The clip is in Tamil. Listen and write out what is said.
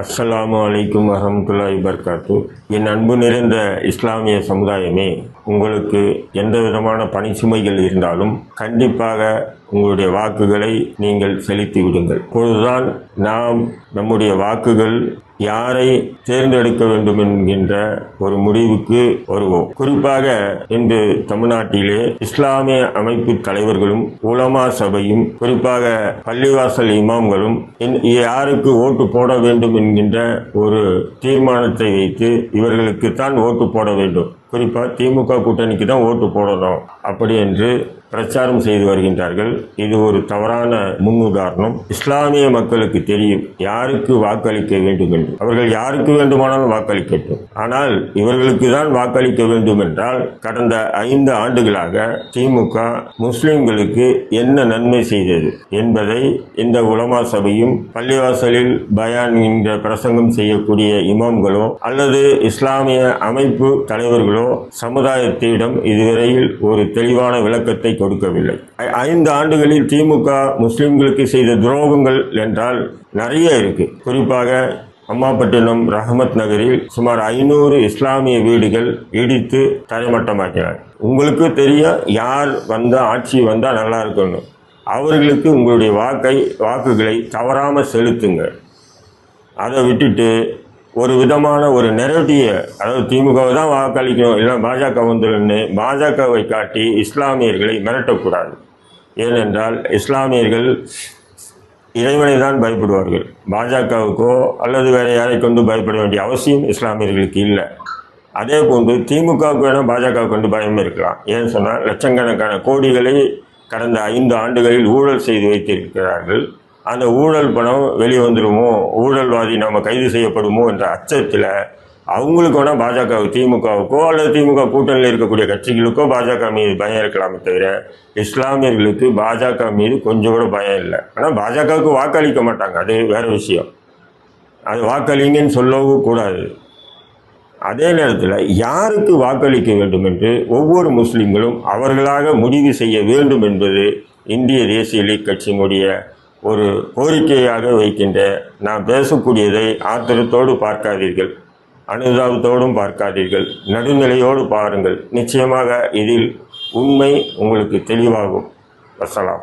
அஸ்ஸலாமு அலைக்கும் வரஹ்மத்துல்லாஹி வபரகாத்து. என் அன்பு நிறைந்த இஸ்லாமிய சமுதாயமே, உங்களுக்கு எந்த விதமான பணி சுமைகள் இருந்தாலும் கண்டிப்பாக உங்களுடைய வாக்குகளை நீங்கள் செலுத்தி விடுங்கள். இப்பொழுதுதான் நாம் நம்முடைய வாக்குகள் யாரை தேர்ந்தெடுக்க வேண்டும் என்கின்ற ஒரு முடிவுக்கு வருவோம். குறிப்பாக இன்று தமிழ்நாட்டிலே இஸ்லாமிய அமைப்பு தலைவர்களும் உலமா சபையும் குறிப்பாக பள்ளிவாசல் இமாம்களும் யாருக்கு ஓட்டு போட வேண்டும் என்கின்ற ஒரு தீர்மானத்தை வைத்து இவர்களுக்குத்தான் ஓட்டு போட வேண்டும், குறிப்பாக திமுக கூட்டணிக்கு தான் ஓட்டு போடணும் அப்படி என்று பிரச்சாரம் செய்து வருகின்றார்கள். இது ஒரு தவறான முன்னுதாரணம். இஸ்லாமிய மக்களுக்கு தெரியும் யாருக்கு வாக்களிக்க வேண்டும் என்று. அவர்கள் யாருக்கு வேண்டுமானாலும் வாக்களிக்கட்டும். ஆனால் இவர்களுக்கு தான் வாக்களிக்க வேண்டும் என்றால் கடந்த 5 ஆண்டுகளாக திமுக முஸ்லிம்களுக்கு என்ன நன்மை செய்தது என்பதை இந்த உலமா சபையும் பள்ளிவாசலில் பயான் என்ற பிரசங்கம் செய்யக்கூடிய இமாம்களோ அல்லது இஸ்லாமிய அமைப்பு தலைவர்களோ சமுதாயத்திடம் இதுவரையில் ஒரு தெளிவான விளக்கத்தை கொடுக்கவில்லை. 5 ஆண்டுகளில் திமுக முஸ்லிம்களுக்கு செய்த துரோகங்கள் என்றால் நிறைய இருக்கு. குறிப்பாக அம்மாப்பட்டினம் ரஹமத் நகரில் சுமார் 500 இஸ்லாமிய வீடுகள் இடித்து தரைமட்டமாக்கினார். உங்களுக்கு தெரியும் யார் ஆட்சி வந்தால் நல்லா இருக்கணும். அவர்களுக்கு உங்களுடைய வாக்குகளை தவறாமல் செலுத்துங்க. அதை விட்டுட்டு ஒரு விதமான ஒரு நெரட்டிவை, அதாவது திமுகவை தான் வாக்களிக்கணும் இல்லை பாஜக வந்துடுன்னு பாஜகவை காட்டி இஸ்லாமியர்களை மிரட்டக்கூடாது. ஏனென்றால் இஸ்லாமியர்கள் இறைவனை தான் பயப்படுவார்கள். பாஜகவுக்கோ அல்லது வேறு யாரை கொண்டு பயப்பட வேண்டிய அவசியம் இஸ்லாமியர்களுக்கு இல்லை. அதே போன்று திமுகவுக்கு வேணால் பாஜகவை கொண்டு பயம் இருக்கலாம். ஏன்னு சொன்னால் லட்சக்கணக்கான கோடிகளை கடந்த 5 ஆண்டுகளில் ஊழல் செய்து வைத்திருக்கிறார்கள். அந்த ஊழல் பணம் வெளியே வந்துடுமோ, ஊழல்வாதி நம்ம கைது செய்யப்படுமோ என்ற அச்சத்தில் அவங்களுக்கு வேணால் திமுகவுக்கோ அல்லது திமுக கூட்டணியில் இருக்கக்கூடிய கட்சிகளுக்கோ பாஜக மீது பயம் இருக்கலாமே தவிர இஸ்லாமியர்களுக்கு பாஜக மீது கொஞ்சம் கூட பயம் இல்லை. ஆனால் பாஜகவுக்கு வாக்களிக்க மாட்டாங்க, அது வேறு விஷயம். அது வாக்களிங்கன்னு சொல்லவும் கூடாது. அதே நேரத்தில் யாருக்கு வாக்களிக்க வேண்டும் என்று ஒவ்வொரு முஸ்லீம்களும் அவர்களாக முடிவு செய்ய வேண்டும் என்பது இந்திய தேசிய லீக் கட்சியினுடைய ஒரு கோரிக்கையாக வைக்கின்ற. நாம் பேசக்கூடியதை ஆத்திரத்தோடு பார்க்காதீர்கள், அனுதாபத்தோடும் பார்க்காதீர்கள், நடுநிலையோடு பாருங்கள். நிச்சயமாக இதில் உண்மை உங்களுக்கு தெளிவாகும். வசலாம்.